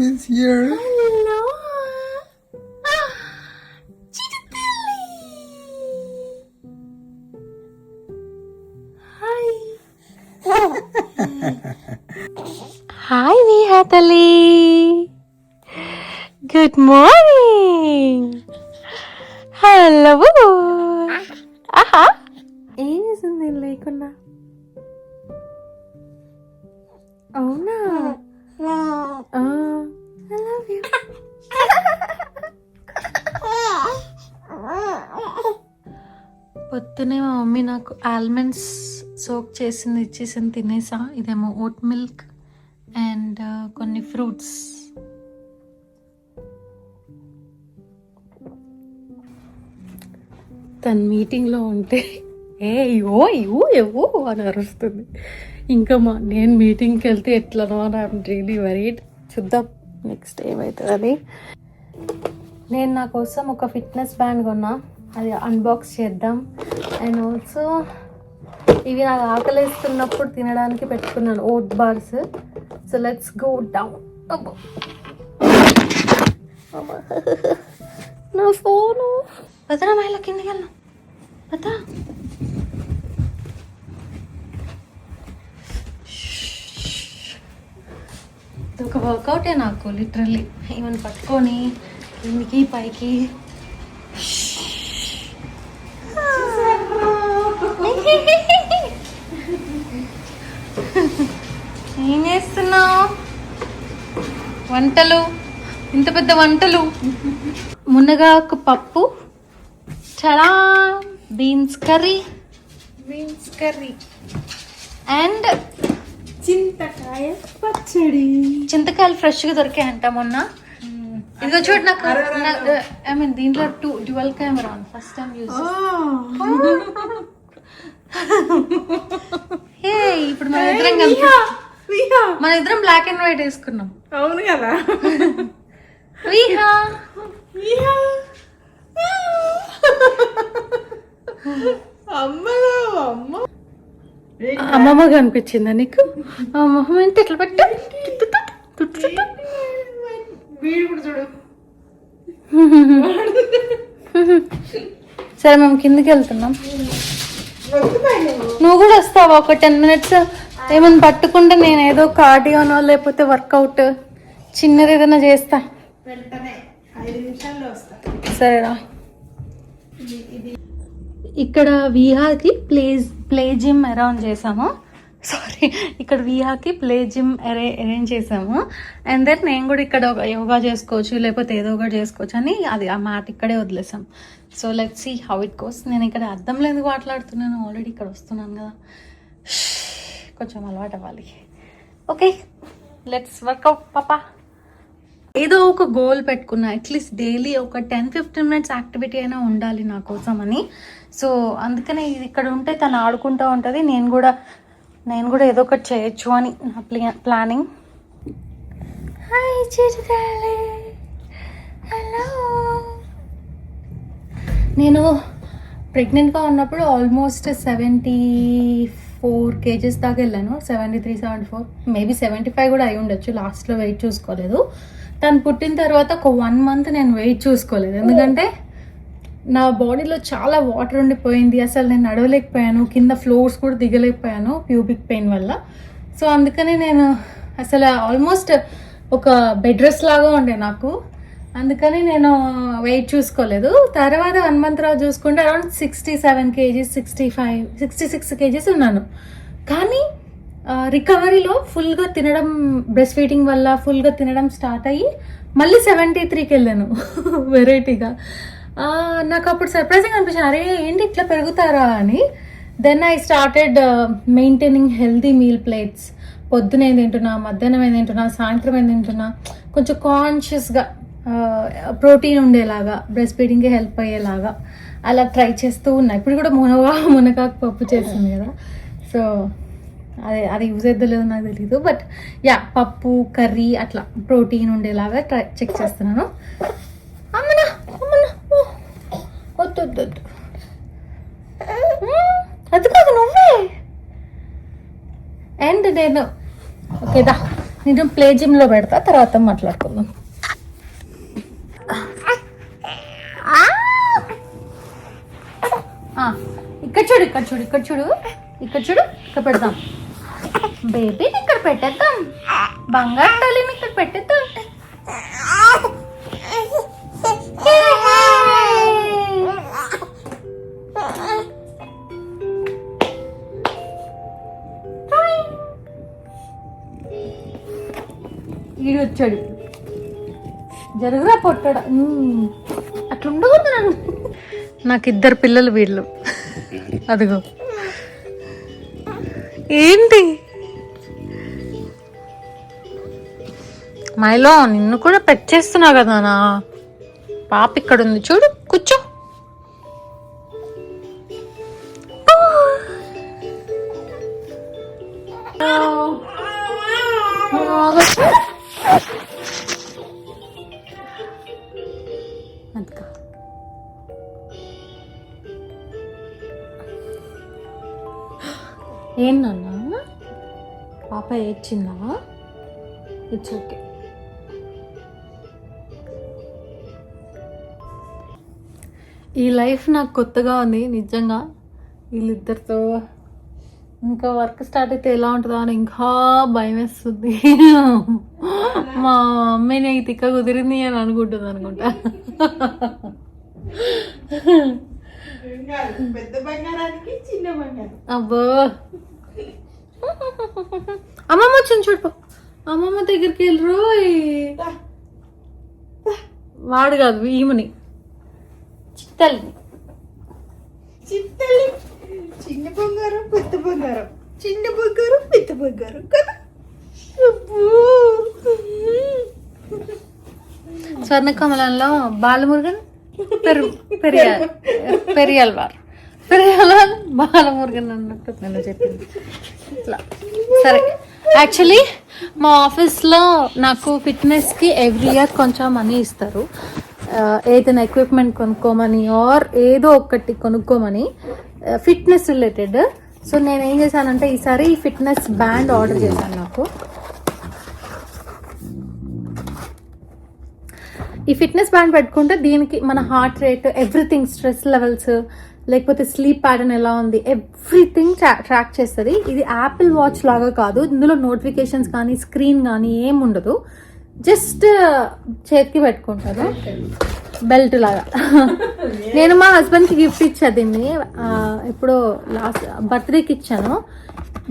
is here. Hello. Chitali. Hi. Hi, Nihatali. Good morning. Hello. Aha. ఏసింది లేకున్నా అవునా I love you. పొద్దునే మా mummy నాకు ఆల్మండ్స్ సోక్ చేసింది ఇచ్చేసింది తినేసా. ఇదేమో ఓట్ మిల్క్ అండ్ కొన్ని ఫ్రూట్స్. తన మీటింగ్లో ఉంటే ఏవో అని అరుస్తుంది. ఇంకా నేను మీటింగ్కి వెళ్తే ఎట్లనో అని ఐఎమ్ రియలీ వరీడ్. చూద్దాం నెక్స్ట్ ఏమవుతుందని. నేను నా కోసం ఒక ఫిట్నెస్ బ్యాండ్ కొన్నా, అది అన్బాక్స్ చేద్దాం. అండ్ ఆల్సో ఇవి నాకు ఆకలిస్తున్నప్పుడు తినడానికి పెట్టుకున్నాను vote bars. So let's go down. నా ఫోను పదరా మహిళ కిందకి వెళ్ళాం పదా. ఇది ఒక వర్కౌటే నాకు లిటరల్లీ. ఈవెన్ పట్టుకొని కిందికి పైకి. ఏం చేస్తున్నావు? వంటలు, ఇంత పెద్ద వంటలు. మునగాకు పప్పు, చలా బీన్స్ కర్రీ అండ్ చింతకాయ పచ్చడి. చింతకాయలు ఫ్రెష్గా దొరికాయంట మొన్న. ఇదిగో చూడు నాకు ఐ మీన్ దీంట్లో డ్యువల్ కెమెరా ఉంది. First time use. హే ఇప్పుడు మన ఇద్దరం కలిసి మన ఇద్దరం బ్లాక్ అండ్ వైట్ వేసుకున్నాం. అవును కదా. అమ్మమ్మ కనిపించిందా నీకు? అమ్మమ్మ అంటే ఎట్లా పెట్టా చూడు. సరే మేము కిందకి వెళ్తున్నాం. నువ్వు కూడా వస్తావా? ఒక 10 minutes ఏమైనా పట్టుకుంటే నేను ఏదో కార్డియోనో లేకపోతే వర్కౌట్ చిన్నది ఏదైనా చేస్తా. సరేరా. ఇక్కడ విహాకి ప్లే జిమ్ అరేంజ్ చేసాము. ఇక్కడ విహాకి ప్లే జిమ్ అరేంజ్ చేసాము. అండ్ దెన్ నేను కూడా ఇక్కడ యోగా చేసుకోవచ్చు లేకపోతే ఏదో ఒకటి చేసుకోవచ్చు అని అది ఆ మ్యాట్ ఇక్కడే వదిలేసాం. So let's see how it goes. నేను ఇక్కడ అద్దంలో ఎందుకు మాట్లాడుతున్నాను? ఆల్రెడీ ఇక్కడ వస్తున్నాను కదా, కొంచెం అలవాటు అవ్వాలి. ఓకే లెట్స్ వర్కౌట్ పాపా. ఏదో ఒక గోల్ పెట్టుకున్నా, అట్లీస్ట్ డైలీ ఒక 10-15 minutes యాక్టివిటీ అయినా ఉండాలి నా కోసం అని. సో అందుకనే ఇది ఇక్కడ ఉంటే తను ఆడుకుంటూ ఉంటుంది, నేను కూడా ఏదో ఒకటి చేయొచ్చు అని నా ప్లానింగ్. Hi చిరుతాలే, hello. నేను ప్రెగ్నెంట్గా ఉన్నప్పుడు ఆల్మోస్ట్ 74 kgs దాకా వెళ్ళాను. 73-74 మేబీ 75 కూడా అయి ఉండొచ్చు. లాస్ట్లో వెయిట్ చూసుకోలేదు. తను పుట్టిన తర్వాత ఒక 1 month నేను వెయిట్ చూసుకోలేదు, ఎందుకంటే నా బాడీలో చాలా వాటర్ ఉండిపోయింది. అసలు నేను నడవలేకపోయాను, కింద ఫ్లోర్స్ కూడా దిగలేకపోయాను ప్యూబిక్ పెయిన్ వల్ల. సో అందుకని నేను అసలు ఆల్మోస్ట్ ఒక బెడ్ రెస్ట్ లాగా ఉండే నాకు. అందుకని నేను వెయిట్ చూసుకోలేదు. తర్వాత 1 month తర్వాత చూసుకుంటే అరౌండ్ 67 kgs, 66 kgs ఉన్నాను. కానీ రికవరీలో ఫుల్గా తినడం, బ్రెస్ట్ ఫీడింగ్ వల్ల ఫుల్గా తినడం స్టార్ట్ అయ్యి మళ్ళీ 73కి వెళ్ళాను వెరైటీగా. నాకు అప్పుడు సర్ప్రైజింగ్ అనిపించింది, అరే ఏంటి ఇట్లా పెరుగుతారా అని. Then I started maintaining healthy meal plates. పొద్దున ఏం తింటున్నా, మధ్యాహ్నం ఏం తింటున్నా, సాయంత్రం ఏం తింటున్నా, కొంచెం కాన్షియస్గా ప్రోటీన్ ఉండేలాగా, బ్రెస్ట్ ఫీడింగ్కి హెల్ప్ అయ్యేలాగా అలా ట్రై చేస్తూ ఉన్నా. ఇప్పుడు కూడా మునగాకు పప్పు చేస్తుంది కదా, సో అది యూజ్ అవుతుందో లేదో నాకు తెలీదు. బట్ యా, పప్పు కర్రీ అట్లా ప్రోటీన్ ఉండేలాగా చెక్ చేస్తున్నాను. అమ్మనా వద్దు అది కాదు నువ్వే. అండ్ నేను ఓకేదా నేను ప్లే జిమ్లో పెడతా, తర్వాత మాట్లాడుకుందాం. ఇక్కడ చూడు, ఇక్కడ చూడు, ఇక్కడ చూడు, ఇక్కడ చూడు, ఇక్కడ పెడదాం. బేబీని ఇక్కడ పెట్టేద్దాం, బంగారు తల్లిని ఇక్కడ పెట్టేద్దాం. ఈడు వచ్చాడు, జరుగురా పొట్టాడు. అట్లా ఉండకూడదు నన్ను. నాకు 2 పిల్లలు వీళ్ళు. అదిగో ఏంటి మైలో, నిన్ను కూడా పెట్టేస్తున్నావు కదా నా పాప. ఇక్కడ ఉంది చూడు, కూర్చో. ఏంటన్నా పాప ఏడ్చిందా? It's okay. ఈ లైఫ్ నాకు కొత్తగా ఉంది నిజంగా. వీళ్ళిద్దరితో ఇంకా వర్క్ స్టార్ట్ అయితే ఎలా ఉంటుందో అని ఇంకా భయం వేస్తుంది. మా మమ్మీని తిక్క కుదిరింది అని అనుకుంటా. అబ్బో అమ్మమ్మ వచ్చింది చూడు, అమ్మమ్మ దగ్గరికి వెళ్ళరు. వాడు కాదు, ఈమెని, చిత్తల్ని. చిన్న బంగారం పెద్ద బంగారం, చిన్న బంగారం పెద్ద బంగారం కదా. స్వర్ణకమలంలో బాలమురుగన్ పెరియాల్వార్ బాలమురుగన్ అన్నట్టు నేను చెప్పింది ఇట్లా. సరే, యాక్చువల్లీ మా ఆఫీస్లో నాకు ఫిట్నెస్కి ఎవ్రీ ఇయర్ కొంచెం మనీ ఇస్తారు. ఏదైనా ఎక్విప్మెంట్ కొనుక్కోమని ఆర్ ఏదో ఒకటి కొనుక్కోమని ఫిట్నెస్ రిలేటెడ్. సో నేను ఏం చేశానంటే ఈసారి ఫిట్నెస్ బ్యాండ్ ఆర్డర్ చేశాను. నాకు ఈ ఫిట్నెస్ బ్యాండ్ పెట్టుకుంటే దీనికి మన heart rate, everything, stress levels, లేకపోతే స్లీప్ ప్యాటర్న్ ఎలా ఉంది, ఎవ్రీథింగ్ ట్రాక్ చేస్తుంది. ఇది యాపిల్ వాచ్ లాగా కాదు, ఇందులో నోటిఫికేషన్స్ కానీ స్క్రీన్ కానీ ఏం ఉండదు. జస్ట్ చేతికి పెట్టుకుంటాను, బెల్ట్ లాగా. నేను మా హస్బెండ్కి గిఫ్ట్ ఇచ్చా దీన్ని, ఎప్పుడో లాస్ట్ బర్త్డేకి ఇచ్చాను.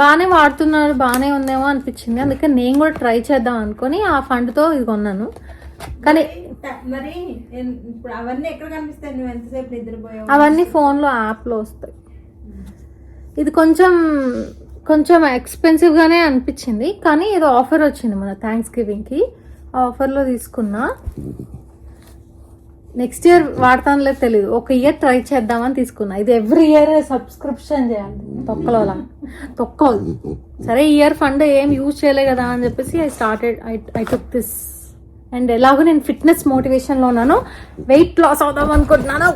బాగానే వాడుతున్నాడు, బాగానే ఉందేమో అనిపించింది. అందుకే నేను కూడా ట్రై చేద్దాం అనుకొని ఆ ఫండ్తో ఇది కొన్నాను. కానీ మరి ఇప్పుడు అవన్నీ ఎక్కడ కనిపిస్తాయి? నువ్వు ఎంతసేపు నిద్రపోయావు? అవన్నీ ఫోన్లో యాప్లో వస్తాయి. ఇది కొంచెం ఎక్స్పెన్సివ్గానే అనిపించింది, కానీ ఏదో ఆఫర్ వచ్చింది మన థ్యాంక్స్ గివింగ్కి. ఆ ఆఫర్లో తీసుకున్నా. నెక్స్ట్ ఇయర్ వాడతానులేదు తెలీదు, 1 ఇయర్ ట్రై చేద్దామని తీసుకున్నా. ఇది ఎవ్రీ ఇయర్ సబ్స్క్రిప్షన్ చేయాలి, తొక్కలు. సరే, ఈ ఇయర్ ఫండ్ ఏం యూజ్ చేయలే కదా అని చెప్పేసి ఐ టుక్ దిస్. అండ్ ఎలాగో నేను ఫిట్నెస్ మోటివేషన్లో ఉన్నాను, వెయిట్ లాస్ అవుదాం అనుకుంటున్నాను.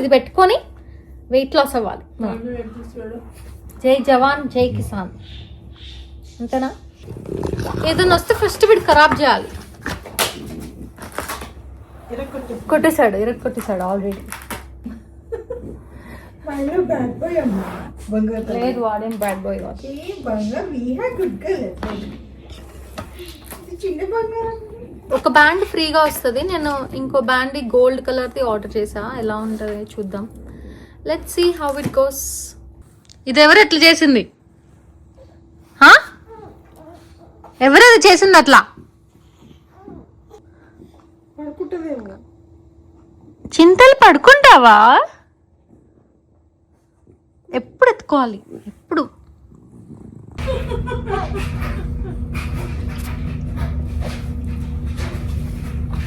ఇది పెట్టుకొని వెయిట్ లాస్ అవ్వాలి. జై జవాన్ జై కిసాన్, అంతేనా? ఏదైనా వస్తే ఫస్ట్ వీడు ఖరాబ్ చేయాలి. కొట్టేశాడు ఆల్రెడీ. లేదు, వాడేం బ్యాడ్ బాయ్ కాదు. ఒక బ్యాండ్ ఫ్రీగా వస్తుంది. నేను ఇంకో బ్యాండ్ గోల్డ్ కలర్ది ఆర్డర్ చేసా, ఎలా ఉంటుంది చూద్దాం. Let's see how it goes. ఇది ఎవరు ఎట్లా చేసింది? ఎవరది చేసింది అట్లా? చింతలు పడుకుంటావా? ఎప్పుడు ఎత్తుకోవాలి, ఎప్పుడు.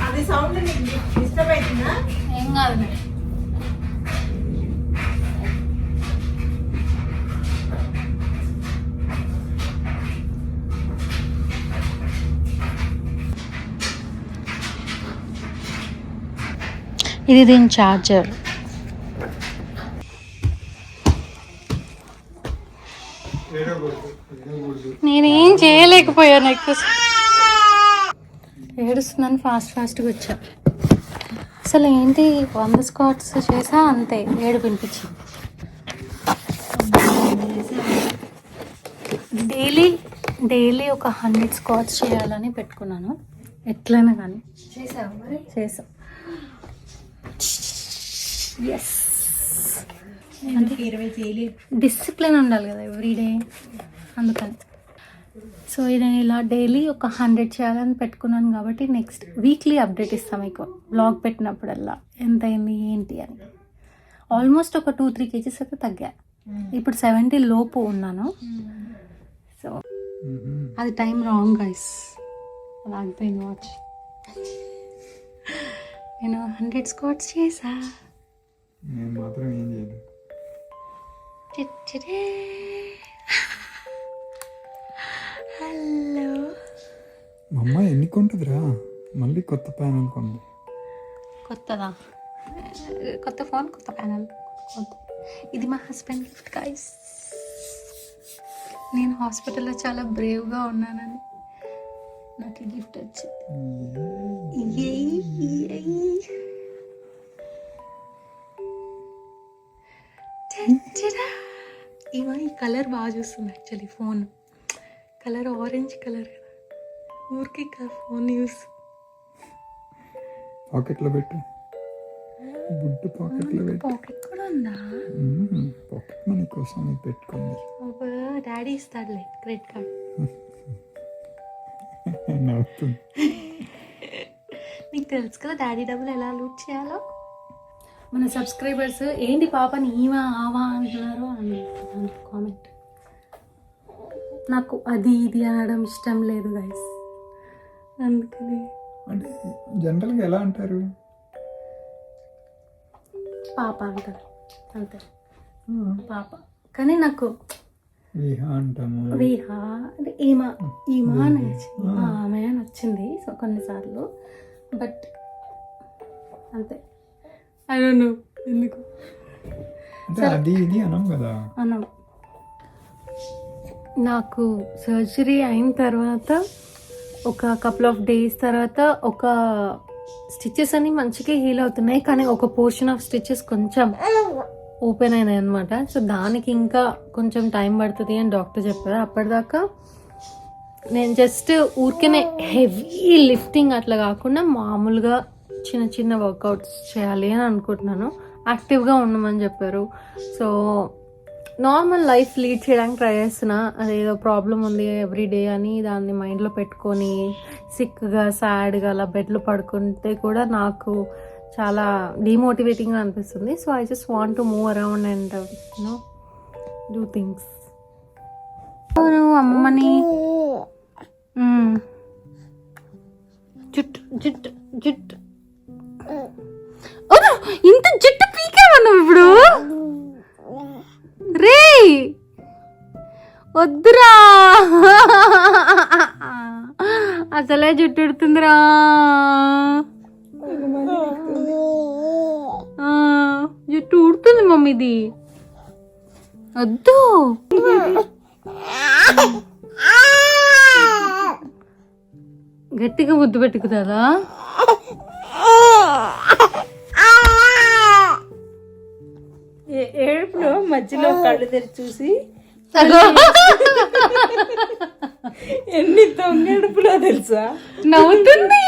అది సౌండ్ డిస్టర్బ్ అవుతుందా? ఏం కాదు. ఇది దీని ఛార్జర్. నేనేం చేయలేకపోయాను ఎక్కువ ఏడుస్తున్నాను. ఫాస్ట్గా వచ్చా. అసలు ఏంటి 100 స్క్వాట్స్ చేసా అంతే, ఏడు వినిపించింది. డైలీ ఒక 100 స్క్వాట్స్ చేయాలని పెట్టుకున్నాను. ఎట్లయినా కానీ చేసాం. ఎస్, డిసిప్లిన్ ఉండాలి కదా ఎవ్రీడే, అందుకని. సో ఇది ఇలా డైలీ ఒక 100 చేయాలని పెట్టుకున్నాను కాబట్టి నెక్స్ట్ వీక్లీ అప్డేట్ ఇస్తాం మీకు బ్లాగ్ పెట్టినప్పుడల్లా ఎంత అయింది ఏంటి అని. ఆల్మోస్ట్ ఒక 2-3 కేజీస్ అయితే తగ్గా. ఇప్పుడు 70 లోపు ఉన్నాను. సో అది టైం రాంగ్ గైస్, అలా ఆగిపోయింది వాచ్. నేను 100 స్క్వాట్స్ చేసా. నేను మాత్రం ఏం చేయలేదు. హలో మా అమ్మ ఎన్ని కొంటుందిరా, మళ్ళీ కొత్త ప్యానల్ కొంది. కొత్తదా? కొత్త ఫోన్, కొత్త ప్యానల్. ఇది మా హస్బెండ్ గిఫ్ట్ గైస్. నేను హాస్పిటల్లో చాలా బ్రేవ్గా ఉన్నానని నాకు గిఫ్ట్ వచ్చింది. ఇవో ఈ కలర్ బాగా చూస్తుంది actually. Phone colour orange colour కదా, ఊరికి ఫోన్ యూస్. పాకెట్లో పెట్టు, బుడ్డు పాకెట్లో పెట్టు. పాకెట్ కూడా ఉందా? పాకెట్ మనీ కోసం నీకు పెట్టుకుంది. డాడీ ఇస్తాడులే క్రెడిట్ కార్డ్. నవ్వుతుంది. నీకు తెలుసు కదా డాడీ డబ్బులు ఎలా లూట్ చేయాలో. మన సబ్స్క్రైబర్స్ ఏంటి పాపని ఈవా ఆవా అంటున్నారు అని కామెంట్. నాకు అది ఇది అనడం ఇష్టం లేదు గైస్, అందుకని. అంటే జనరల్గా ఎలా అంటారు? పాప అంటారు అంతే, పాప. కానీ నాకు విహా అంటాము. విహా అంటే ఈమా అని ఆమె అని వచ్చింది సో కొన్నిసార్లు, బట్ అంతే. ఐ డోంట్ నో ఎందుకు అంటే అది ఇది అనం కదా. అనం. నాకు సర్జరీ అయిన తర్వాత ఒక కపుల్ ఆఫ్ డేస్ తర్వాత ఒక స్టిచెస్ అన్ని మంచిగా హీల్ అవుతున్నాయి, కానీ ఒక పోర్షన్ ఆఫ్ స్టిచెస్ కొంచెం ఓపెన్ అయినాయి అనమాట. సో దానికి ఇంకా కొంచెం టైం పడుతుంది అని డాక్టర్ చెప్పారు. అప్పటిదాకా నేను జస్ట్ ఊరికేనే హెవీ లిఫ్టింగ్ అట్లా కాకుండా మామూలుగా చిన్న చిన్న వర్కౌట్స్ చేయాలి అని అనుకుంటున్నాను. యాక్టివ్గా ఉండమని చెప్పారు. సో నార్మల్ లైఫ్ లీడ్ చేయడానికి ట్రై చేస్తున్నా. అదేదో ప్రాబ్లం ఉంది ఎవ్రీడే అని దాన్ని మైండ్లో పెట్టుకొని సిక్గా సాడ్గా అలా బెడ్లో పడుకుంటే కూడా నాకు చాలా డిమోటివేటింగ్గా అనిపిస్తుంది. So I just want to move around and you know do things. అమ్మని జుట్టు జుట్టు జుట్టు ఇంత జుట్టు పీకేవా ఇప్పుడు? రే వద్దురా, అసలే జుట్టు ఉడుతుందిరా. జుట్టు ఉడుతుంది మమ్మీది, వద్దు. గట్టిగా ముద్దు పెట్టుకుదా? ఏడుపులో మధ్యలో కళ్ళు తెరిచి చూసి ఎన్ని దొంగ ఏడుపులో తెలుసా నవ్వుతుంది.